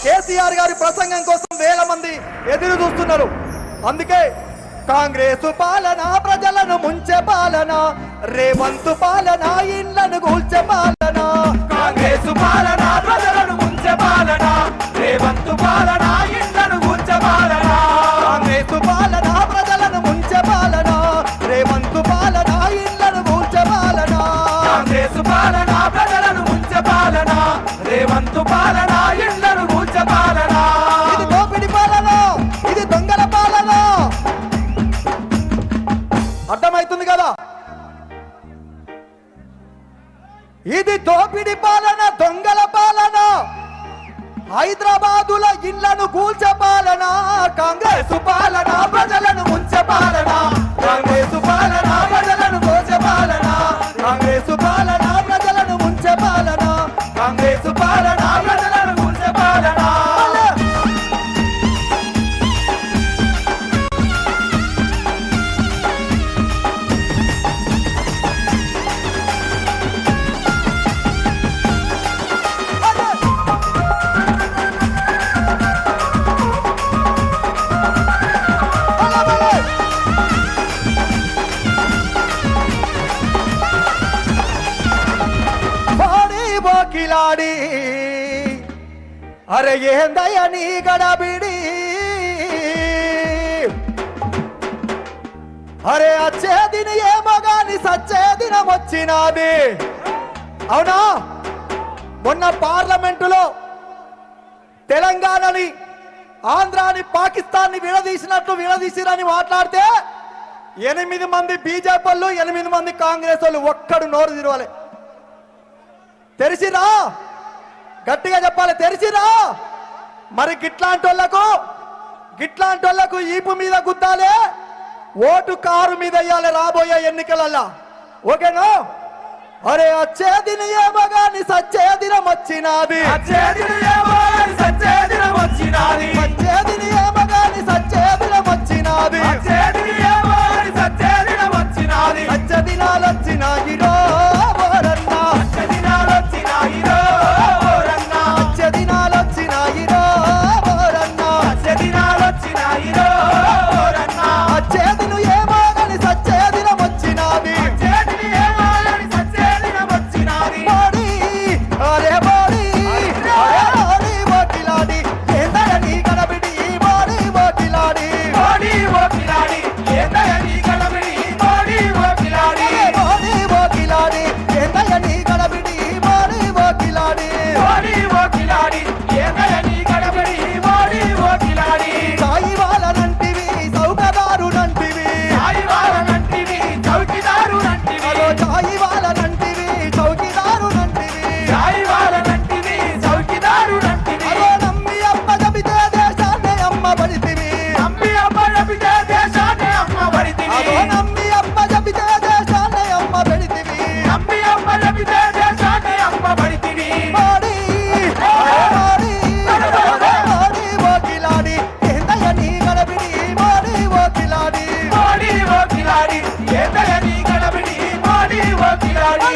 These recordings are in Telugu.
కేసీఆర్ గారి ప్రసంగం కోసం వేల మంది ఎదురు చూస్తున్నారు. అందుకే కాంగ్రెసు పాలన ప్రజలను ముంచే పాలన, రేవంతు పాలన ఇళ్లను కూల్చే పాలన. కాంగ్రెసు పాలన ప్రజలను ముంచే పాలన, రేవంతు పాలన ఇళ్లను కూల్చే పాలన. కాంగ్రెసు పాలన ప్రజలను ముంచే పాలన, రేవంతు పాలన ఇళ్లను కూల్చే పాలన. కాంగ్రెసు పాలన ప్రజలను ముంచే పాలన, రేవంతు పాలన ఇళ్లను కూల్చే పాలన. ఇది దోపిడి పాలన, ఇది దొంగల పాలన. అర్థమవుతుంది కదా? ఇది దోపిడి పాలన, దొంగల పాలన, హైదరాబాదుల ఇళ్లను కూల్చే పాలన. కాంగ్రెసు పాలన ప్రజలను ముంచే పాలన, కాంగ్రెసు పాలన ప్రజలను దోచే పాలన. కాంగ్రెసు పాలన ప్రజలను ముంచే పాలన, కాంగ్రెసు పాలన ప్రజలను కూల్చే పాలన. కిలాడి అరే ఏందయ్య నీ గడబిడి, అరే అచ్చేదిని ఏమో గాని సచ్చేదినం వచ్చినది. అవునా? మొన్న పార్లమెంటులో తెలంగాణని ఆంధ్రాని పాకిస్తాన్ని విడదీసినట్టు విడదీసిరని మాట్లాడితే 8 మంది బీజేపీ వాళ్ళు 8 మంది కాంగ్రెస్ వాళ్ళు ఒక్కడు నోరు తిరవాలి. తెరిచిరా, గట్టిగా చెప్పాలి, తెరిచిరా. మరి గిట్లాంటి వాళ్ళకు ఈపు మీద గుద్దాలే, ఓటు కారు మీద వేయాలి రాబోయే ఎన్నికలల్లా. ఓకేనా? అరే అచ్చేదిని ఏమో గాని సచ్చేదినం వచ్చినది, అచ్చేదిని ఏమో గాని సచ్చేదినం వచ్చినది, అచ్చేదిని ఏమో గాని సచ్చేదినం వచ్చినది, అచ్చేదిని ఏమో గాని సచ్చేదినం వచ్చినది. సచ్చదినాలు వచ్చినాయిరో ఓరన్నా, సచ్చేదినాలు వచ్చినాయిరో ఓరన్నా, సచ్చదినాలు వచ్చినాయిరో ఓరన్నా, సచ్చేదినాలు వచ్చినాయిరో ఓరన్నా. అచ్చేదిను ఏమో గాని సచ్చేదినం వచ్చినది, అచ్చేదిని ఏమో గాని సచ్చేదినం వచ్చినది. మోడీ అరే మోడీ అరే మోడీ ఓకిలాడి ఏందయ్య నీ గడబిడి, మోడీ ఓకిలాడి మోడీ ఓకిలాడి ఏందయ్య నీ గడబిడి, మోడీ ఓకిలాడి. మోడీ ఓకిలాడి ఏందయ్య నీ గడబిడి, మోడీ ఓకిలాడి. మోడీ ఓకిలాడి ఏందయ్య నీ గడబిడి, మోడీ ఓకిలాడి. సాయి వాళ్ళనంటివి చౌకదారునంటివి, సాయి వాళ్ళనంటివి చౌకీదారునంటివి, అదో సాయి వాళ్ళనంటివి చౌకీదారునంటివి. సాయి వాళ్ళనంటివి చౌకీదారునంటివి. అదో నమ్మి అమ్మ జబితే దేశాన్ని అమ్మబడితివి, నమ్మి అమ్మ నమ్మితే దేశాన్ని అమ్మబడితివి, అదో నమ్మి అమ్మ జబితే దేశాన్ని అమ్మబడితివి. నమ్మి అమ్మ నమ్మితే దేశాన్ని అమ్మబడితివి. మోడీ మోడీ మోడీ ఓకిలాడి ఏందయ్య నీ గడబిడి, మోడీ ఓకిలాడి. మోడీ ఓకిలాడి ఏందయ్య నీ గడబిడి, మోడీ ఓకిలాడి.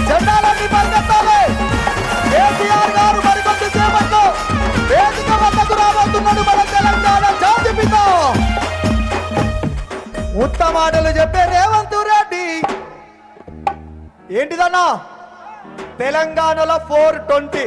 జెండాలన్నీ పరిగెత్తాలి. కేసీఆర్ గారు మరికొద్ది సేపట్లో వేదిక వద్దకు రాబోతున్నాడు మన తెలంగాణ జాతి పిత. ఉత్తమాటలు చెప్పే రేవంత్ రెడ్డి ఏంటిదన్నా? తెలంగాణలో 420